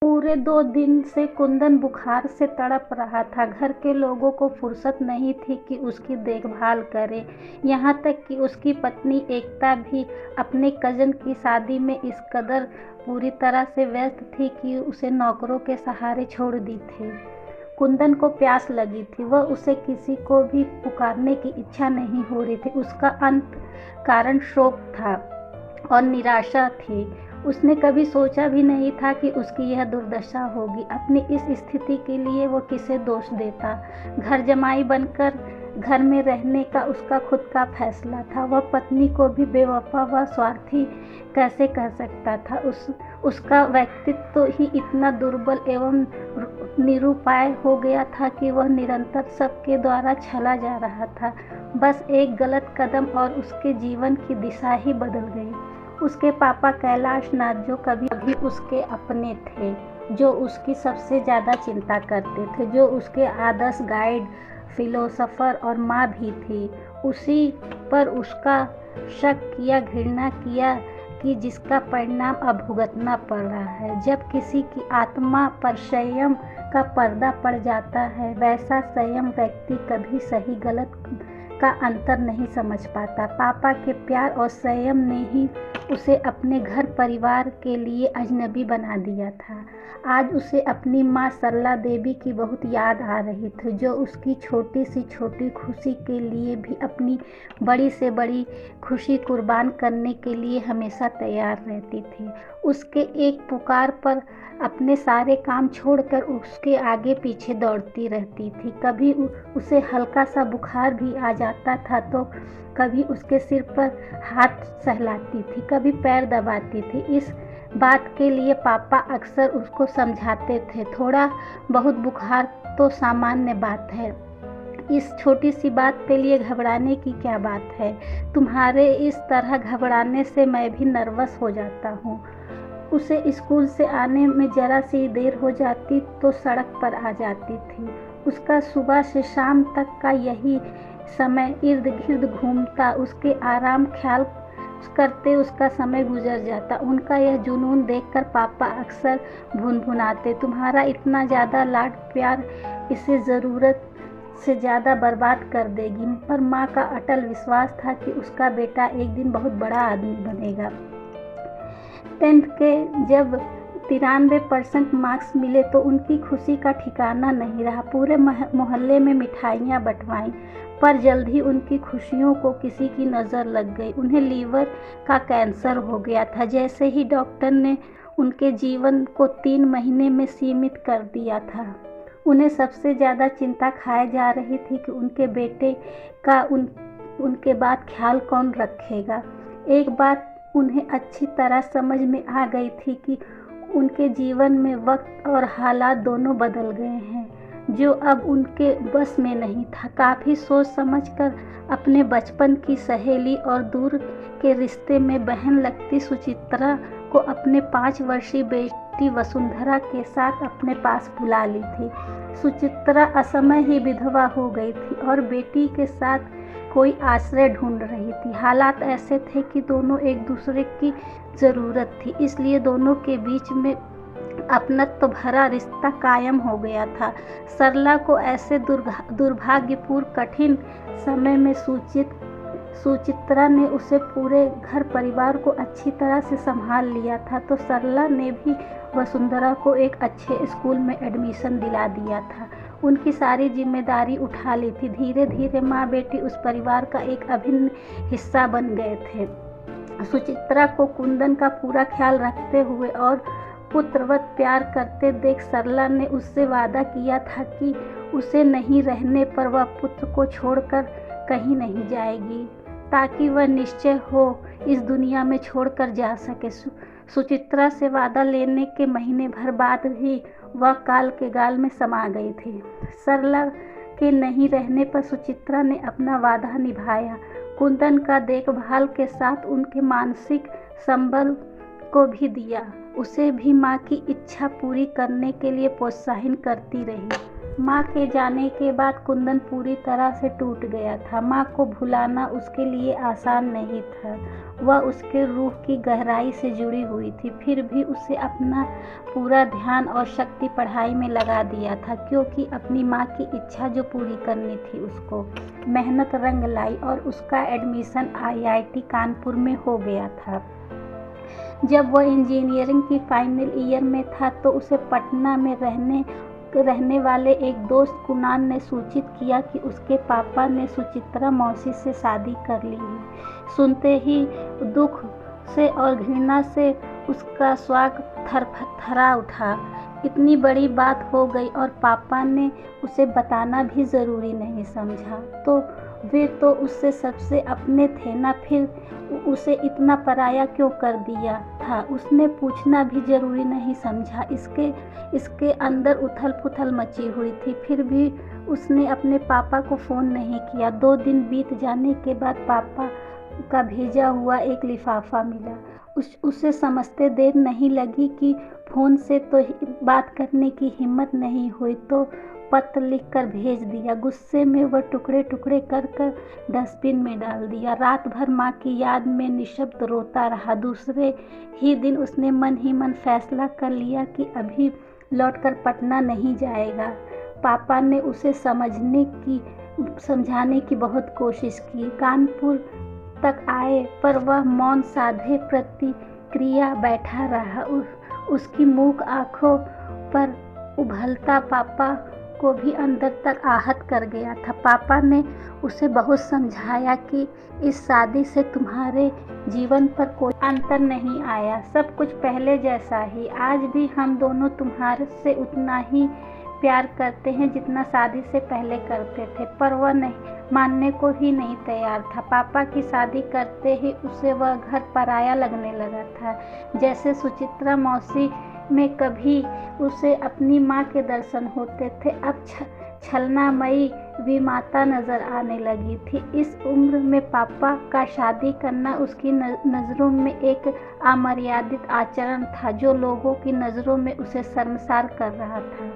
पूरे 2 दिन से कुंदन बुखार से तड़प रहा था। घर के लोगों को फुर्सत नहीं थी कि उसकी देखभाल करे। यहाँ तक कि उसकी पत्नी एकता भी अपने कजन की शादी में इस कदर पूरी तरह से व्यस्त थी कि उसे नौकरों के सहारे छोड़ दी थी। कुंदन को प्यास लगी थी। वह उसे किसी को भी पुकारने की इच्छा नहीं हो रही थी। उसका अंत कारण शोक था और निराशा थी। उसने कभी सोचा भी नहीं था कि उसकी यह दुर्दशा होगी। अपनी इस स्थिति के लिए वो किसे दोष देता। घर जमाई बनकर घर में रहने का उसका खुद का फैसला था। वह पत्नी को भी बेवफा व स्वार्थी कैसे कह सकता था। उसका व्यक्तित्व तो ही इतना दुर्बल एवं निरुपाय हो गया था कि वह निरंतर सबके द्वारा छला जा रहा था। बस एक गलत कदम और उसके जीवन की दिशा ही बदल गई। उसके पापा कैलाश नाथ, जो कभी कभी उसके अपने थे, जो उसकी सबसे ज़्यादा चिंता करते थे, जो उसके आदर्श गाइड, फिलोसोफर और माँ भी थी, उसी पर उसका शक किया, घृणा किया कि जिसका परिणाम अब भुगतना पड़ रहा है। जब किसी की आत्मा पर संयम का पर्दा पड़ जाता है, वैसा संयम व्यक्ति कभी सही गलत का अंतर नहीं समझ पाता। पापा के प्यार और संयम ने ही उसे अपने घर परिवार के लिए अजनबी बना दिया था। आज उसे अपनी माँ सरला देवी की बहुत याद आ रही थी, जो उसकी छोटी सी छोटी खुशी के लिए भी अपनी बड़ी से बड़ी खुशी कुर्बान करने के लिए हमेशा तैयार रहती थी। उसके एक पुकार पर अपने सारे काम छोड़कर उसके आगे पीछे दौड़ती रहती थी। कभी उसे हल्का सा बुखार भी आ जाता था तो कभी उसके सिर पर हाथ सहलाती थी, कभी पैर दबाती थी। इस बात के लिए पापा अक्सर उसको समझाते थे, थोड़ा बहुत बुखार तो सामान्य बात है, इस छोटी सी बात के लिए घबराने की क्या बात है। तुम्हारे इस तरह घबराने से मैं भी नर्वस हो जाता हूँ। उसे स्कूल से आने में जरा सी देर हो जाती तो सड़क पर आ जाती थी। उसका सुबह से शाम तक का यही समय इर्द गिर्द घूमता, उसके आराम ख्याल करते उसका समय गुजर जाता। उनका यह जुनून देखकर पापा अक्सर भुनभुनाते, तुम्हारा इतना ज़्यादा लाड प्यार इसे ज़रूरत से ज़्यादा बर्बाद कर देगी। पर माँ का अटल विश्वास था कि उसका बेटा एक दिन बहुत बड़ा आदमी बनेगा। 10th के जब 93% मार्क्स मिले तो उनकी खुशी का ठिकाना नहीं रहा। पूरे मोहल्ले में मिठाइयाँ बंटवाईं, पर जल्द ही उनकी खुशियों को किसी की नज़र लग गई। उन्हें लीवर का कैंसर हो गया था। जैसे ही डॉक्टर ने उनके जीवन को 3 महीने में सीमित कर दिया था, उन्हें सबसे ज़्यादा चिंता खाए जा रही थी कि उनके बेटे का उनके बाद ख्याल कौन रखेगा। एक बात उन्हें अच्छी तरह समझ में आ गई थी कि उनके जीवन में वक्त और हालात दोनों बदल गए हैं, जो अब उनके बस में नहीं था। काफ़ी सोच समझकर अपने बचपन की सहेली और दूर के रिश्ते में बहन लगती सुचित्रा को अपने 5 वर्षीय बेटी वसुंधरा के साथ अपने पास बुला ली थी। सुचित्रा असमय ही विधवा हो गई थी और बेटी के साथ कोई आश्रय ढूंढ रही थी। हालात ऐसे थे कि दोनों एक दूसरे की ज़रूरत थी, इसलिए दोनों के बीच में अपनत्व भरा रिश्ता कायम हो गया था। सरला को ऐसे दुर्भाग्यपूर्ण कठिन समय में सुचित्रा ने उसे पूरे घर परिवार को अच्छी तरह से संभाल लिया था, तो सरला ने भी वसुंधरा को एक अच्छे स्कूल में एडमिशन दिला दिया था। उनकी सारी जिम्मेदारी उठा ली थी। धीरे धीरे माँ बेटी उस परिवार का एक अभिन्न हिस्सा बन गए थे। सुचित्रा को कुंदन का पूरा ख्याल रखते हुए और पुत्रवत प्यार करते देख सरला ने उससे वादा किया था कि उसे नहीं रहने पर वह पुत्र को छोड़कर कहीं नहीं जाएगी, ताकि वह निश्चय हो इस दुनिया में छोड़कर जा सके। सुचित्रा से वादा लेने के महीने भर बाद ही वह काल के गाल में समा गई थी। सरला के नहीं रहने पर सुचित्रा ने अपना वादा निभाया। कुंदन का देखभाल के साथ उनके मानसिक संबल को भी दिया। उसे भी माँ की इच्छा पूरी करने के लिए प्रोत्साहित करती रही। माँ के जाने के बाद कुंदन पूरी तरह से टूट गया था। माँ को भुलाना उसके लिए आसान नहीं था। वह उसके रूह की गहराई से जुड़ी हुई थी। फिर भी उसे अपना पूरा ध्यान और शक्ति पढ़ाई में लगा दिया था, क्योंकि अपनी माँ की इच्छा जो पूरी करनी थी उसको। मेहनत रंग लाई और उसका एडमिशन IIT कानपुर में हो गया था। जब वह इंजीनियरिंग की फाइनल ईयर में था तो उसे पटना में रहने वाले एक दोस्त कुणाल ने सूचित किया कि उसके पापा ने सुचित्रा मौसी से शादी कर ली है। सुनते ही दुख से और घृणा से उसका स्वाग थरथरा उठा। इतनी बड़ी बात हो गई और पापा ने उसे बताना भी ज़रूरी नहीं समझा। तो वे तो उससे सबसे अपने थे ना, फिर उसे इतना पराया क्यों कर दिया था? उसने पूछना भी ज़रूरी नहीं समझा। इसके अंदर उथल पुथल मची हुई थी। फिर भी उसने अपने पापा को फ़ोन नहीं किया। 2 दिन बीत जाने के बाद पापा का भेजा हुआ एक लिफाफा मिला। उसे समझते देर नहीं लगी कि फ़ोन से तो बात करने की हिम्मत नहीं हुई, तो पत्र लिखकर भेज दिया। गुस्से में वह टुकड़े टुकड़े कर डस्टबिन में डाल दिया। रात भर माँ की याद में निशब्द रोता रहा। दूसरे ही दिन उसने मन ही मन फैसला कर लिया कि अभी लौटकर पटना नहीं जाएगा। पापा ने उसे समझाने की बहुत कोशिश की। कानपुर तक आए पर वह मौन साधे प्रतिक्रिया बैठा रहा। उसकी मूक आंखों पर उभलता पापा को भी अंदर तक आहत कर गया था। पापा ने उसे बहुत समझाया कि इस शादी से तुम्हारे जीवन पर कोई अंतर नहीं आया, सब कुछ पहले जैसा ही। आज भी हम दोनों तुम्हारे से उतना ही प्यार करते हैं जितना शादी से पहले करते थे। पर वह मानने को ही नहीं तैयार था। पापा की शादी करते ही उसे वह घर पराया लगने लगा था। जैसे सुचित्रा मौसी में कभी उसे अपनी माँ के दर्शन होते थे, अब छलनामयी विमाता नजर आने लगी थी। इस उम्र में पापा का शादी करना उसकी नज़रों में एक अमर्यादित आचरण था, जो लोगों की नज़रों में उसे शर्मसार कर रहा था।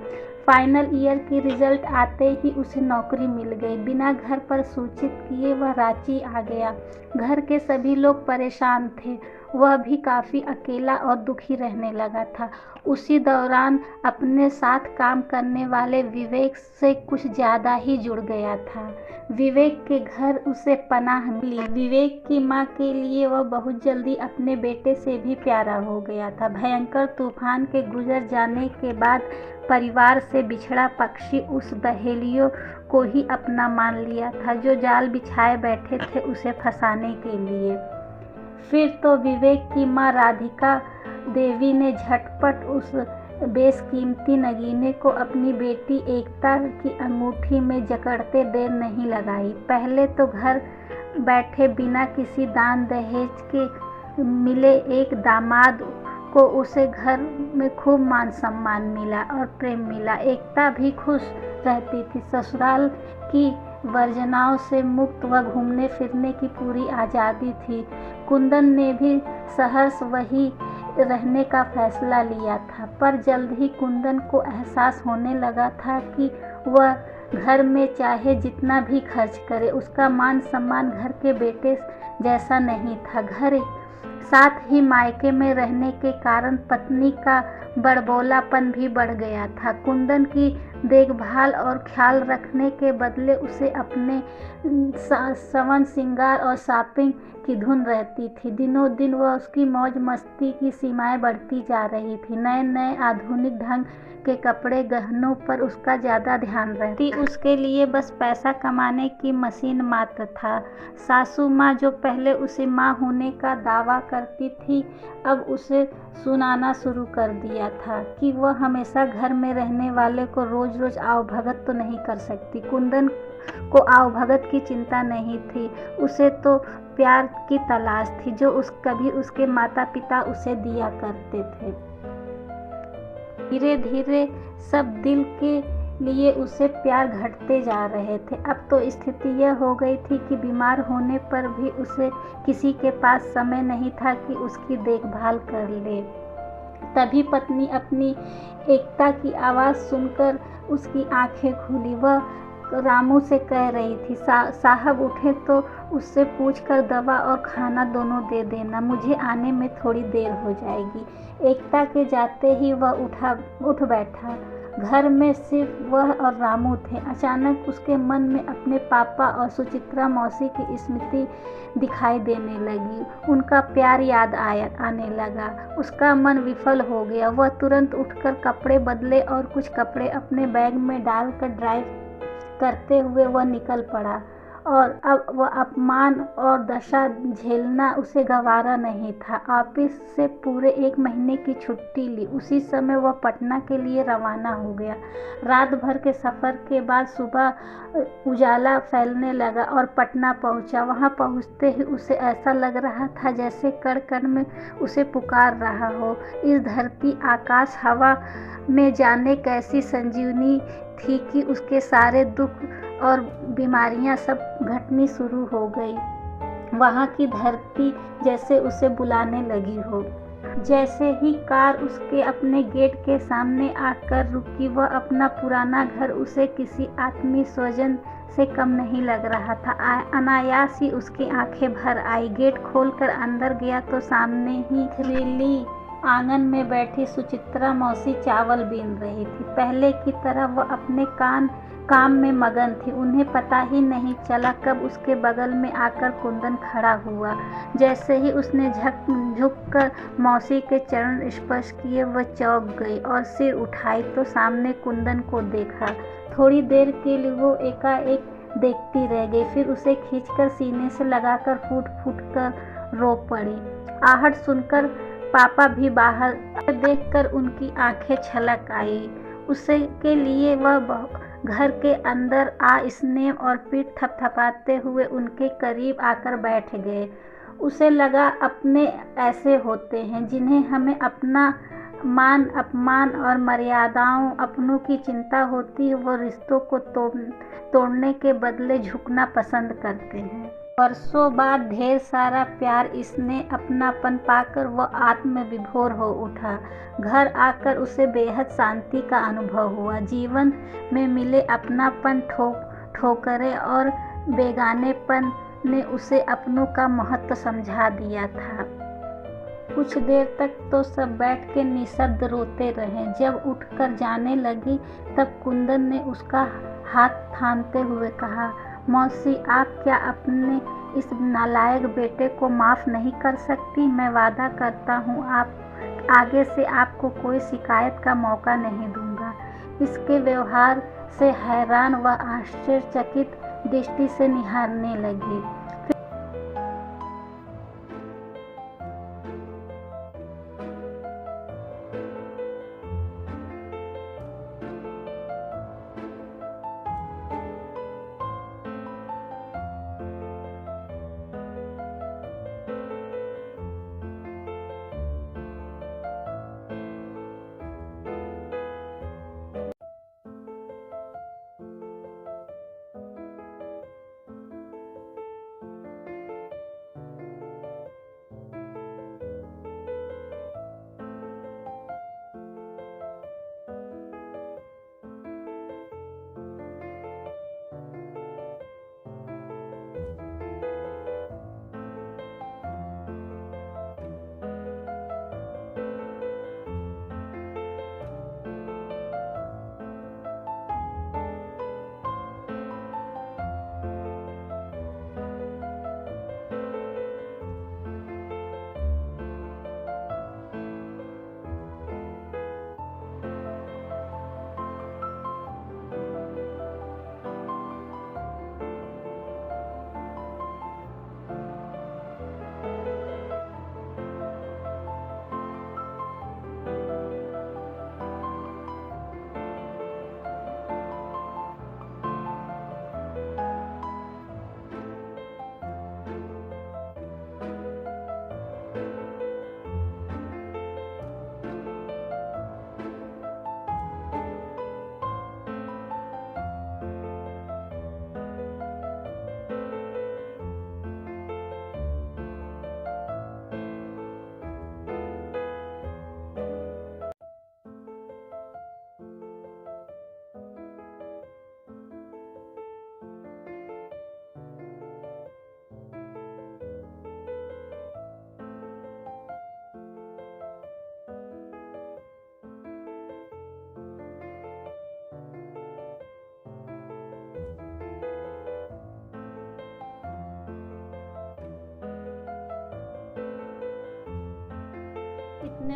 फाइनल ईयर की रिजल्ट आते ही उसे नौकरी मिल गई। बिना घर पर सूचित किए वह रांची आ गया। घर के सभी लोग परेशान थे। वह भी काफ़ी अकेला और दुखी रहने लगा था। उसी दौरान अपने साथ काम करने वाले विवेक से कुछ ज़्यादा ही जुड़ गया था। विवेक के घर उसे पनाह मिली। विवेक की माँ के लिए वह बहुत जल्दी अपने बेटे से भी प्यारा हो गया था। भयंकर तूफान के गुजर जाने के बाद परिवार से बिछड़ा पक्षी उस बहेलियों को ही अपना मान लिया था, जो जाल बिछाए बैठे थे उसे फंसाने के लिए। फिर तो विवेक की माँ राधिका देवी ने झटपट उस बेशकीमती नगीने को अपनी बेटी एकता की अंगूठी में जकड़ते देर नहीं लगाई। पहले तो घर बैठे बिना किसी दान दहेज के मिले एक दामाद को उसे घर में खूब मान सम्मान मिला और प्रेम मिला। एकता भी खुश रहती थी। ससुराल की वर्जनाओं से मुक्त व घूमने फिरने की पूरी आज़ादी थी। कुंदन ने भी सहर्ष वही रहने का फैसला लिया था, पर जल्द ही कुंदन को एहसास होने लगा था कि वह घर में चाहे जितना भी खर्च करे, उसका मान सम्मान घर के बेटे जैसा नहीं था। घर साथ ही मायके में रहने के कारण पत्नी का बड़बोलापन भी बढ़ गया था। कुंदन की देखभाल और ख्याल रखने के बदले उसे अपने सवन सिंगार और शॉपिंग की धुन रहती थी। दिनों दिन वह उसकी मौज मस्ती की सीमाएं बढ़ती जा रही थी। नए नए आधुनिक ढंग के कपड़े गहनों पर उसका ज़्यादा ध्यान रहती। उसके लिए बस पैसा कमाने की मशीन मात्र था। सासू माँ जो पहले उसे माँ होने का दावा करती थी, अब उसे सुनाना शुरू कर दिया था कि वह हमेशा घर में रहने वाले को रोज रोज आवभगत तो नहीं कर सकती। कुंदन को आवभगत की चिंता नहीं थी, उसे तो प्यार की तलाश थी जो कभी उसके माता पिता उसे दिया करते थे। धीरे धीरे सब दिल के लिए उसे प्यार घटते जा रहे थे। अब तो स्थिति यह हो गई थी कि बीमार होने पर भी उसे किसी के पास समय नहीं था कि उसकी देखभाल कर ले। तभी पत्नी अपनी एकता की आवाज़ सुनकर उसकी आंखें खुली। वह रामू से कह रही थी, साहब उठे तो उससे पूछकर दवा और खाना दोनों दे देना, मुझे आने में थोड़ी देर हो जाएगी। एकता के जाते ही वह उठ बैठा। घर में सिर्फ वह और रामू थे। अचानक उसके मन में अपने पापा और सुचित्रा मौसी की स्मृति दिखाई देने लगी। उनका प्यार याद आने लगा। उसका मन विफल हो गया। वह तुरंत उठकर कपड़े बदले और कुछ कपड़े अपने बैग में डालकर ड्राइव करते हुए वह निकल पड़ा। और अब वह अपमान और दशा झेलना उसे गवारा नहीं था। ऑफिस से पूरे 1 महीने की छुट्टी ली। उसी समय वह पटना के लिए रवाना हो गया। रात भर के सफ़र के बाद सुबह उजाला फैलने लगा और पटना पहुंचा। वहां पहुंचते ही उसे ऐसा लग रहा था जैसे कण कण में उसे पुकार रहा हो। इस धरती, आकाश, हवा में जाने कैसी संजीवनी थी कि उसके सारे दुख और बीमारियां सब घटनी शुरू हो गई। वहाँ की धरती जैसे उसे बुलाने लगी हो। जैसे ही कार उसके अपने गेट के सामने आकर रुकी, वह अपना पुराना घर उसे किसी आत्मीय स्वजन से कम नहीं लग रहा था। अनायास ही उसकी आंखें भर आई। गेट खोलकर अंदर गया तो सामने ही थ्रिली आंगन में बैठी सुचित्रा मौसी चावल बीन रही थी। पहले की तरह वह अपने काम में मगन थी। उन्हें पता ही नहीं चला कब उसके बगल में आकर कुंदन खड़ा हुआ। जैसे ही उसने झुककर मौसी के चरण स्पर्श किए, वह चौंक गई और सिर उठाई तो सामने कुंदन को देखा। थोड़ी देर के लिए वो एकाएक देखती रह गई, फिर उसे खींचकर सीने से लगाकर फूट फूट कर रो पड़ी। आहट सुनकर पापा भी बाहर देखकर उनकी आंखें छलक आई। उसे के लिए वह घर के अंदर आ स्नेह और पीठ थपथपाते हुए उनके करीब आकर बैठ गए। उसे लगा अपने ऐसे होते हैं जिन्हें हमें अपना मान अपमान और मर्यादाओं अपनों की चिंता होती है। वो रिश्तों को तोड़ने के बदले झुकना पसंद करते हैं। वर्षों बाद ढेर सारा प्यार, स्नेह, अपनापन पाकर वह आत्म विभोर हो उठा। घर आकर उसे बेहद शांति का अनुभव हुआ। जीवन में मिले अपनापन, ठोकरें और बेगानेपन ने उसे अपनों का महत्व समझा दिया था। कुछ देर तक तो सब बैठ के निशब्द रोते रहे। जब उठकर जाने लगी तब कुंदन ने उसका हाथ थामते हुए कहा, मौसी, आप क्या अपने इस नालायक बेटे को माफ़ नहीं कर सकती? मैं वादा करता हूँ आगे से आपको कोई शिकायत का मौका नहीं दूंगा। इसके व्यवहार से हैरान व आश्चर्यचकित दृष्टि से निहारने लगी।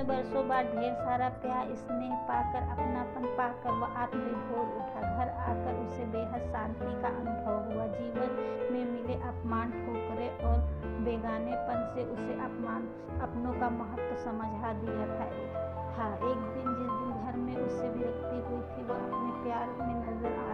में वर्षों बाद ढेर सारा प्यार स्नेह पाकर, अपनापन पाकर वह आत्मविभोर उठा। घर आकर उसे बेहद शांति का अनुभव हुआ। जीवन में मिले अपमान, ठोकरें और बेगानेपन से उसे अपनों का महत्व समझा दिया था। एक दिन जिस दिन घर में उससे विरक्ति हुई थी, वह अपने प्यार में नजर